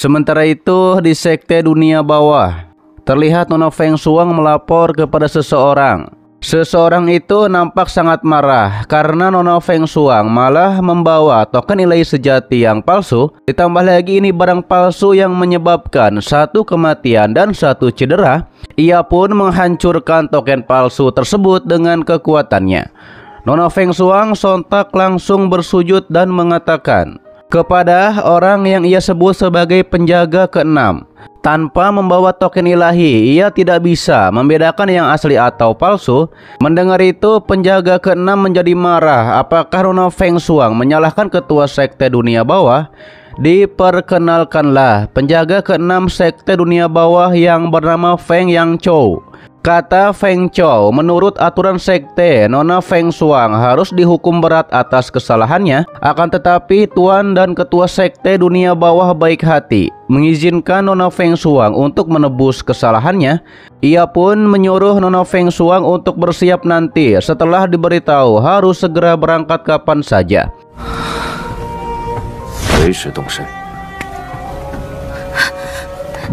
Sementara itu di sekte dunia bawah, terlihat Nona Feng Shuang melapor kepada seseorang. Seseorang itu nampak sangat marah karena Nona Feng Shuang malah membawa token ilahi sejati yang palsu. Ditambah lagi ini barang palsu yang menyebabkan satu kematian dan satu cedera. Ia pun menghancurkan token palsu tersebut dengan kekuatannya. Nona Feng Shuang sontak langsung bersujud dan mengatakan kepada orang yang ia sebut sebagai penjaga keenam, tanpa membawa token ilahi, ia tidak bisa membedakan yang asli atau palsu. Mendengar itu, penjaga keenam menjadi marah. Apakah Nona Feng Shuang menyalahkan ketua sekte dunia bawah? Diperkenalkanlah penjaga keenam sekte dunia bawah yang bernama Feng Yang Chou. Kata Feng Chou, menurut aturan sekte, Nona Feng Shuang harus dihukum berat atas kesalahannya. Akan tetapi tuan dan ketua sekte dunia bawah baik hati mengizinkan Nona Feng Shuang untuk menebus kesalahannya. Ia pun menyuruh Nona Feng Shuang untuk bersiap nanti setelah diberitahu harus segera berangkat kapan saja.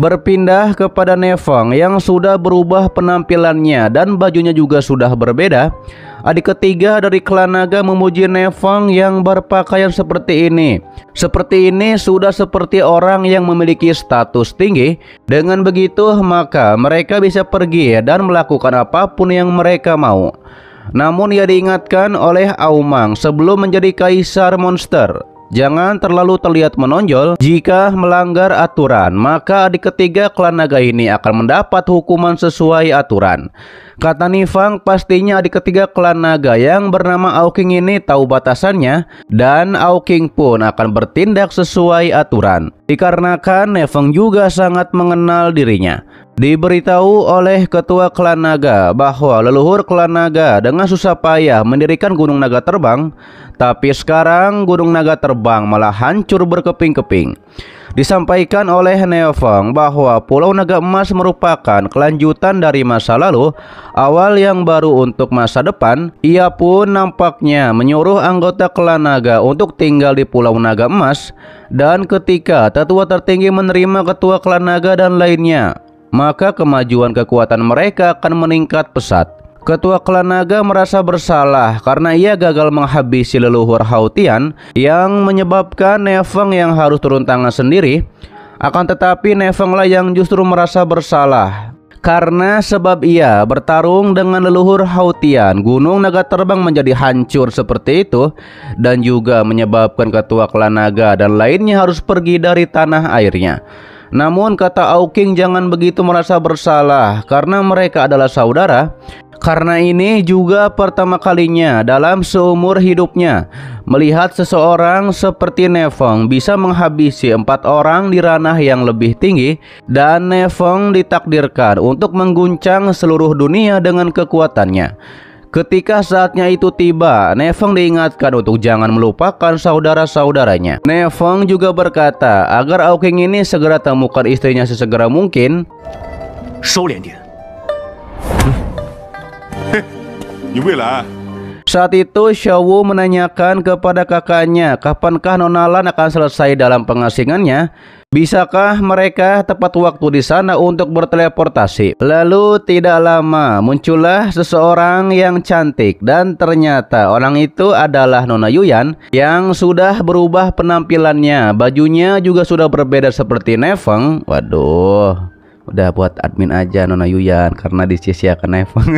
Berpindah kepada Nefeng yang sudah berubah penampilannya dan bajunya juga sudah berbeda. Adik ketiga dari klan naga memuji Nefeng yang berpakaian seperti ini. Seperti ini sudah seperti orang yang memiliki status tinggi. Dengan begitu maka mereka bisa pergi dan melakukan apapun yang mereka mau. Namun ia diingatkan oleh Aomang sebelum menjadi kaisar monster, jangan terlalu terlihat menonjol. Jika melanggar aturan, maka adik ketiga klan naga ini akan mendapat hukuman sesuai aturan. Kata Nifang, pastinya adik ketiga klan naga yang bernama Aoking ini tahu batasannya, dan Aoking pun akan bertindak sesuai aturan. Dikarenakan Nefeng juga sangat mengenal dirinya. Diberitahu oleh ketua klan naga bahwa leluhur klan naga dengan susah payah mendirikan Gunung Naga Terbang, tapi sekarang Gunung Naga Terbang malah hancur berkeping-keping. Disampaikan oleh Nefeng bahwa Pulau Naga Emas merupakan kelanjutan dari masa lalu, awal yang baru untuk masa depan. Ia pun nampaknya menyuruh anggota klan naga untuk tinggal di Pulau Naga Emas, dan ketika tetua tertinggi menerima ketua klan naga dan lainnya, maka kemajuan kekuatan mereka akan meningkat pesat. Ketua klan naga merasa bersalah karena ia gagal menghabisi leluhur Hautian, yang menyebabkan Nefeng yang harus turun tangan sendiri. Akan tetapi Nefeng lah yang justru merasa bersalah, karena sebab ia bertarung dengan leluhur Hautian, Gunung Naga Terbang menjadi hancur seperti itu, dan juga menyebabkan ketua klan naga dan lainnya harus pergi dari tanah airnya. Namun kata Aoking, jangan begitu merasa bersalah karena mereka adalah saudara. Karena ini juga pertama kalinya dalam seumur hidupnya melihat seseorang seperti Nefeng bisa menghabisi 4 orang di ranah yang lebih tinggi, dan Nefeng ditakdirkan untuk mengguncang seluruh dunia dengan kekuatannya. Ketika saatnya itu tiba, Nefeng diingatkan untuk jangan melupakan saudara-saudaranya. Nefeng juga berkata agar Aoking ini segera temukan istrinya sesegera mungkin. Saat itu Xiaowu menanyakan kepada kakaknya kapankah Nona Lan akan selesai dalam pengasingannya. Bisakah mereka tepat waktu di sana untuk berteleportasi? Lalu tidak lama muncullah seseorang yang cantik, dan ternyata orang itu adalah Nona Yuyan yang sudah berubah penampilannya. Bajunya juga sudah berbeda seperti Nefeng. Waduh, udah buat admin aja Nona Yuyan karena disia-siakan Nefeng.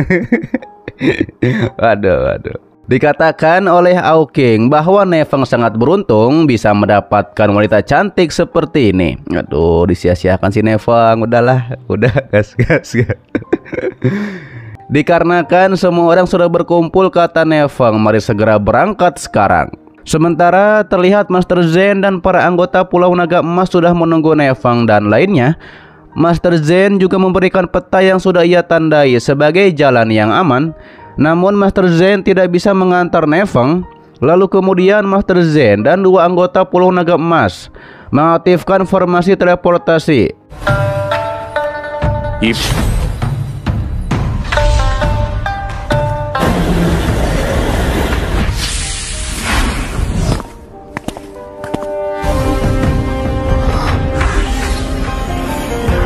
Waduh. Dikatakan oleh Aoking bahwa Nefeng sangat beruntung bisa mendapatkan wanita cantik seperti ini. Aduh, disia-siakan si Nefeng. Udah gas. Dikarenakan semua orang sudah berkumpul, kata Nefeng, mari segera berangkat sekarang. Sementara terlihat Master Zen dan para anggota Pulau Naga Emas sudah menunggu Nefeng dan lainnya. Master Zen juga memberikan peta yang sudah ia tandai sebagai jalan yang aman. Namun Master Zen tidak bisa mengantar Nefeng. Lalu kemudian Master Zen dan 2 anggota Pulau Naga Emas mengaktifkan formasi teleportasi.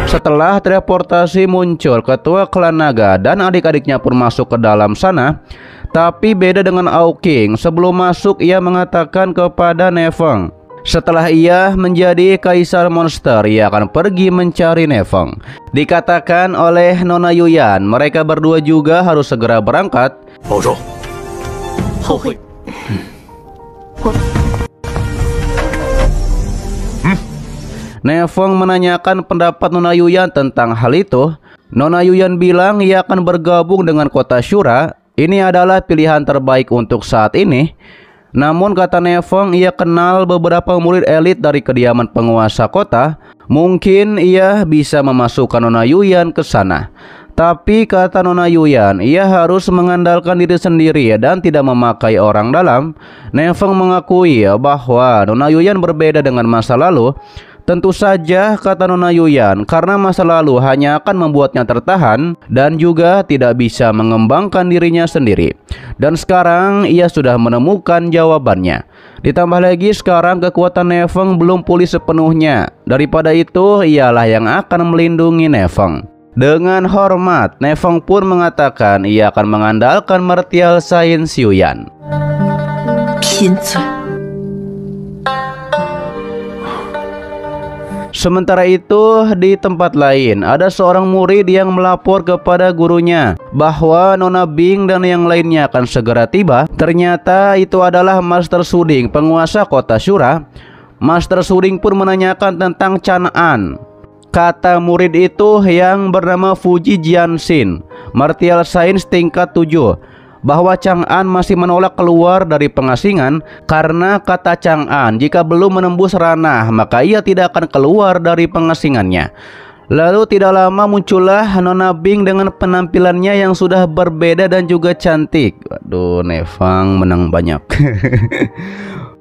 Setelah teleportasi muncul ketua klan naga dan adik-adiknya pun masuk ke dalam sana. Tapi beda dengan Aoking, sebelum masuk ia mengatakan kepada Nefeng, setelah ia menjadi kaisar monster, ia akan pergi mencari Nefeng. Dikatakan oleh Nona Yuyan, mereka berdua juga harus segera berangkat. Nefeng menanyakan pendapat Nona Yuyan tentang hal itu. Nona Yuyan bilang ia akan bergabung dengan kota Shura. Ini adalah pilihan terbaik untuk saat ini. Namun kata Nefeng, ia kenal beberapa murid elit dari kediaman penguasa kota. Mungkin ia bisa memasukkan Nona Yuyan ke sana. Tapi kata Nona Yuyan, ia harus mengandalkan diri sendiri dan tidak memakai orang dalam. Nefeng mengakui bahwa Nona Yuyan berbeda dengan masa lalu. Tentu saja, kata Nona Yuyan, karena masa lalu hanya akan membuatnya tertahan dan juga tidak bisa mengembangkan dirinya sendiri. Dan sekarang ia sudah menemukan jawabannya. Ditambah lagi sekarang kekuatan Nefeng belum pulih sepenuhnya. Daripada itu, ialah yang akan melindungi Nefeng. Dengan hormat, Nefeng pun mengatakan ia akan mengandalkan martial science Yuyan. Sementara itu, di tempat lain ada seorang murid yang melapor kepada gurunya bahwa Nona Bing dan yang lainnya akan segera tiba. Ternyata itu adalah Master Suding, penguasa kota Shura. Master Suding pun menanyakan tentang Chang'an. Kata murid itu yang bernama Fuji Jianxin, martial science tingkat 7, bahwa Chang'an masih menolak keluar dari pengasingan karena kata Chang'an, jika belum menembus ranah maka ia tidak akan keluar dari pengasingannya. Lalu tidak lama muncullah Nona Bing dengan penampilannya yang sudah berbeda dan juga cantik. Waduh, Nefeng menang banyak.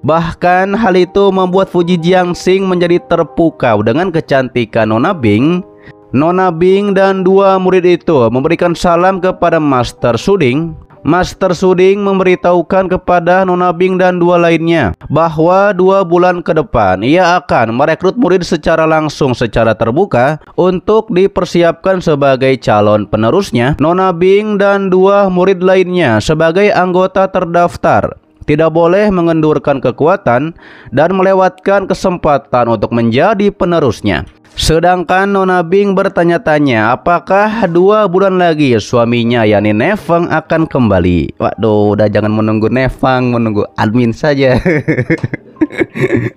Bahkan hal itu membuat Fuji Jianxin menjadi terpukau dengan kecantikan Nona Bing. Nona Bing dan dua murid itu memberikan salam kepada Master Suding. Master Suding memberitahukan kepada Nona Bing dan dua lainnya bahwa 2 bulan ke depan ia akan merekrut murid secara langsung secara terbuka untuk dipersiapkan sebagai calon penerusnya. Nona Bing dan 2 murid lainnya sebagai anggota terdaftar tidak boleh mengendurkan kekuatan dan melewatkan kesempatan untuk menjadi penerusnya. Sedangkan Nona Bing bertanya-tanya apakah 2 bulan lagi suaminya yakni Nefeng akan kembali. Waduh, udah jangan menunggu Nefeng, menunggu admin saja.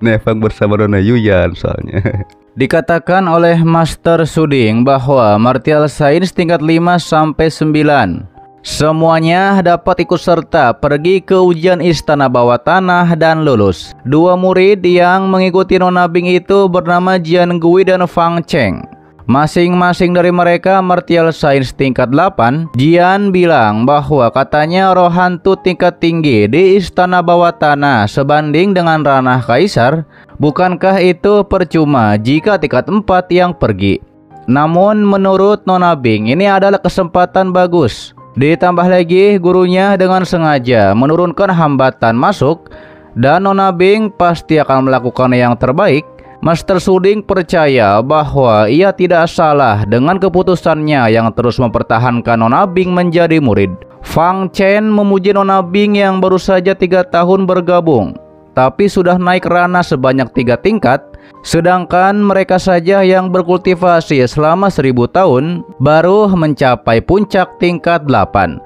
Nefeng bersama Nona Yuyan soalnya. Dikatakan oleh Master Suding bahwa martial science tingkat 5 sampai 9 semuanya dapat ikut serta pergi ke ujian istana bawah tanah dan lulus. 2 murid yang mengikuti Nona Bing itu bernama Jian Gui dan Fang Cheng. Masing-masing dari mereka martial science tingkat 8. Jian bilang bahwa katanya roh hantu tingkat tinggi di istana bawah tanah sebanding dengan ranah kaisar. Bukankah itu percuma jika tingkat 4 yang pergi? Namun menurut Nona Bing ini adalah kesempatan bagus. Ditambah lagi gurunya dengan sengaja menurunkan hambatan masuk dan Nona Bing pasti akan melakukan yang terbaik. Master Suding percaya bahwa ia tidak salah dengan keputusannya yang terus mempertahankan Nona Bing menjadi murid. Fang Chen memuji Nona Bing yang baru saja 3 tahun bergabung, tapi sudah naik ranah sebanyak 3 tingkat. Sedangkan mereka saja yang berkultivasi selama 1000 tahun baru mencapai puncak tingkat 8.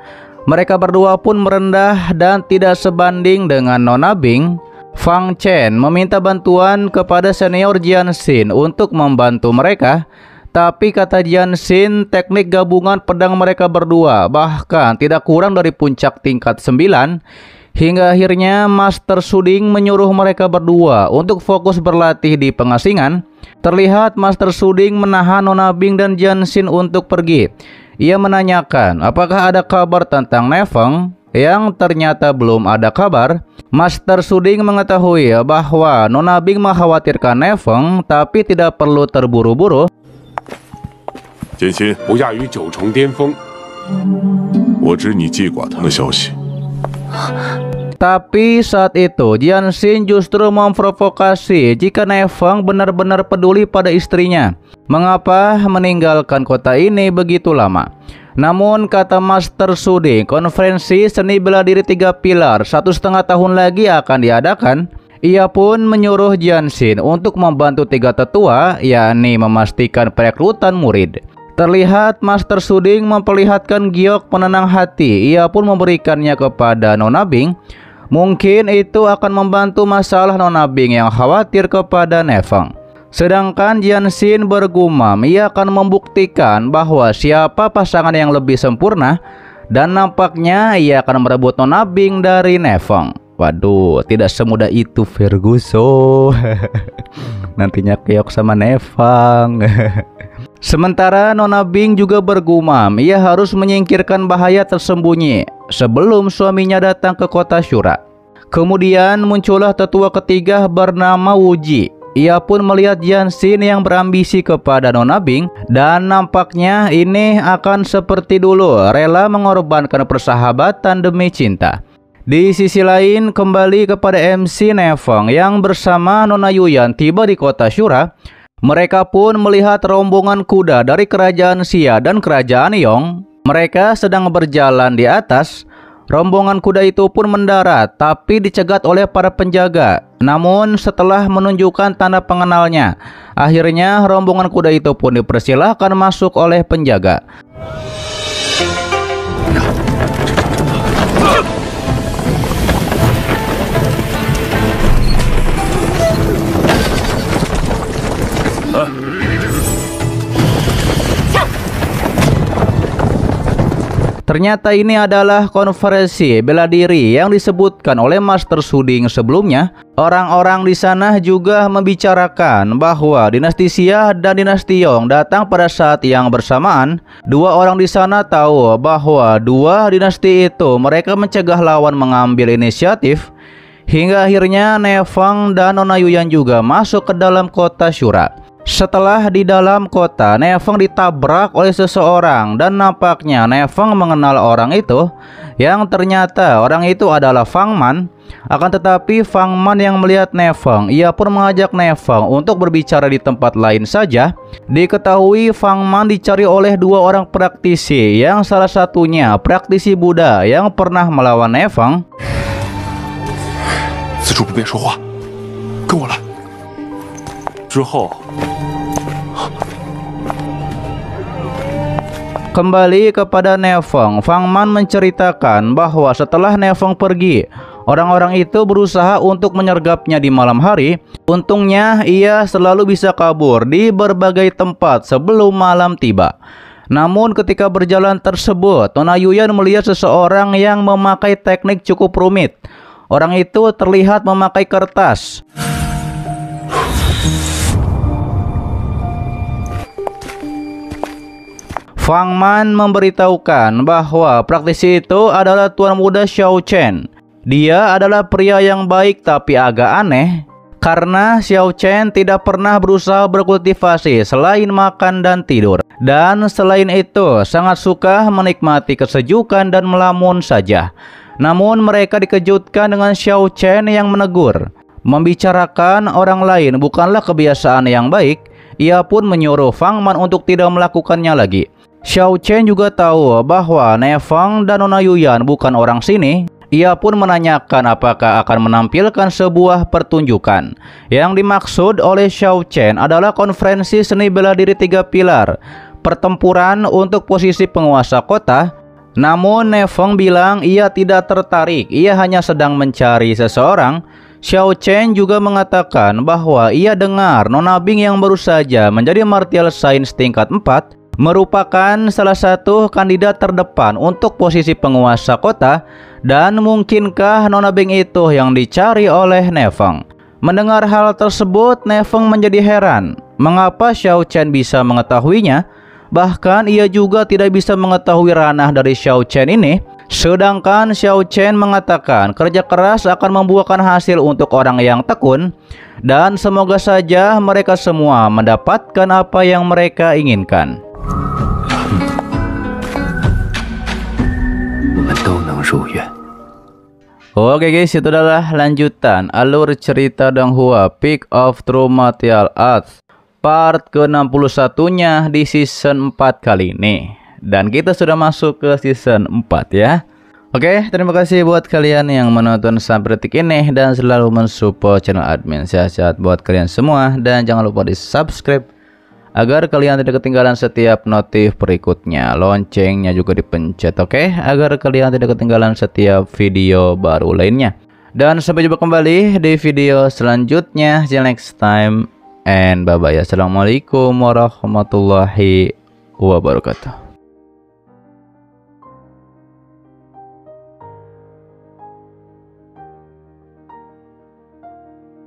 Mereka berdua pun merendah dan tidak sebanding dengan Nona Bing. Fang Chen meminta bantuan kepada senior Jianxin untuk membantu mereka. Tapi kata Jianxin, teknik gabungan pedang mereka berdua bahkan tidak kurang dari puncak tingkat 9. Hingga akhirnya Master Suding menyuruh mereka berdua untuk fokus berlatih di pengasingan. Terlihat Master Suding menahan Nona Bing dan Jianxin untuk pergi. Ia menanyakan apakah ada kabar tentang Nefeng, yang ternyata belum ada kabar. Master Suding mengetahui bahwa Nona Bing mengkhawatirkan Nefeng, tapi tidak perlu terburu-buru. Jianxin不亚于9重巅峰，我知你记挂他的消息。Tapi saat itu Jian Xin justru memprovokasi jika Ne Feng benar-benar peduli pada istrinya. Mengapa meninggalkan kota ini begitu lama? Namun kata Master Su Ding, konferensi seni bela diri 3 pilar 1,5 tahun lagi akan diadakan. Ia pun menyuruh Jian Xin untuk membantu 3 tetua, yakni memastikan perekrutan murid. Terlihat Master Su Ding memperlihatkan giok penenang hati. Ia pun memberikannya kepada Nona Bing. Mungkin itu akan membantu masalah Nona Bing yang khawatir kepada Ne Feng. Sedangkan Jian Xin bergumam ia akan membuktikan bahwa siapa pasangan yang lebih sempurna, dan nampaknya ia akan merebut Nona Bing dari Ne Feng. Waduh, tidak semudah itu Ferguson. Nantinya keok sama Ne Feng. Sementara Nona Bing juga bergumam ia harus menyingkirkan bahaya tersembunyi sebelum suaminya datang ke kota Shura. Kemudian muncullah tetua ketiga bernama Wu Ji. Ia pun melihat Jian Xin yang berambisi kepada Nona Bing, dan nampaknya ini akan seperti dulu, rela mengorbankan persahabatan demi cinta. Di sisi lain, kembali kepada MC Ne Feng yang bersama Nona Yuyan tiba di kota Shura. Mereka pun melihat rombongan kuda dari kerajaan Xia dan kerajaan Yong. Mereka sedang berjalan di atas. Rombongan kuda itu pun mendarat, tapi dicegat oleh para penjaga. Namun setelah menunjukkan tanda pengenalnya, akhirnya rombongan kuda itu pun dipersilahkan masuk oleh penjaga. Ternyata ini adalah konferensi bela diri yang disebutkan oleh Master Su Ding sebelumnya. Orang-orang di sana juga membicarakan bahwa dinasti Xia dan dinasti Yong datang pada saat yang bersamaan. Dua orang di sana tahu bahwa dua dinasti itu mereka mencegah lawan mengambil inisiatif. Hingga akhirnya Ne Feng dan Nona Yuyan juga masuk ke dalam kota Shura. Setelah di dalam kota, Ne Feng ditabrak oleh seseorang, dan nampaknya Ne Feng mengenal orang itu, yang ternyata orang itu adalah Fang Man. Akan tetapi Fang Man yang melihat Ne Feng, ia pun mengajak Ne Feng untuk berbicara di tempat lain saja. Diketahui Fang Man dicari oleh dua orang praktisi, yang salah satunya praktisi Buddha yang pernah melawan Ne Feng. Kembali kepada Ne Feng, Fang Man menceritakan bahwa setelah Ne Feng pergi, orang-orang itu berusaha untuk menyergapnya di malam hari. Untungnya ia selalu bisa kabur di berbagai tempat sebelum malam tiba. Namun ketika berjalan tersebut, Nona Yuyan melihat seseorang yang memakai teknik cukup rumit. Orang itu terlihat memakai kertas. Fang Man memberitahukan bahwa praktisi itu adalah tuan muda Xiao Chen. Dia adalah pria yang baik tapi agak aneh, karena Xiao Chen tidak pernah berusaha berkultivasi selain makan dan tidur. Dan selain itu sangat suka menikmati kesejukan dan melamun saja. Namun mereka dikejutkan dengan Xiao Chen yang menegur. Membicarakan orang lain bukanlah kebiasaan yang baik. Ia pun menyuruh Fang Man untuk tidak melakukannya lagi. Xiao Chen juga tahu bahwa Ne Feng dan Nona Yuyan bukan orang sini. Ia pun menanyakan apakah akan menampilkan sebuah pertunjukan. Yang dimaksud oleh Xiao Chen adalah konferensi seni bela diri 3 pilar, pertempuran untuk posisi penguasa kota. Namun Ne Feng bilang ia tidak tertarik, ia hanya sedang mencari seseorang. Xiao Chen juga mengatakan bahwa ia dengar Nona Bing yang baru saja menjadi martial science tingkat 4 merupakan salah satu kandidat terdepan untuk posisi penguasa kota, dan mungkinkah Nona Bing itu yang dicari oleh Ne Feng. Mendengar hal tersebut, Ne Feng menjadi heran mengapa Xiao Chen bisa mengetahuinya. Bahkan ia juga tidak bisa mengetahui ranah dari Xiao Chen ini. Sedangkan Xiao Chen mengatakan kerja keras akan membuahkan hasil untuk orang yang tekun, dan semoga saja mereka semua mendapatkan apa yang mereka inginkan. Oke guys, itu adalah lanjutan alur cerita Dong Hua Peak of True Martial Arts part ke-61-nya di season 4 kali ini. Dan kita sudah masuk ke season 4 ya. Oke, terima kasih buat kalian yang menonton sampai detik ini dan selalu mensupport channel admin. Sehat-sehat buat kalian semua dan jangan lupa di subscribe agar kalian tidak ketinggalan setiap notif berikutnya. Loncengnya juga dipencet, oke? Agar kalian tidak ketinggalan setiap video baru lainnya. Dan sampai jumpa kembali di video selanjutnya. See you next time and bye bye. Assalamualaikum warahmatullahi wabarakatuh.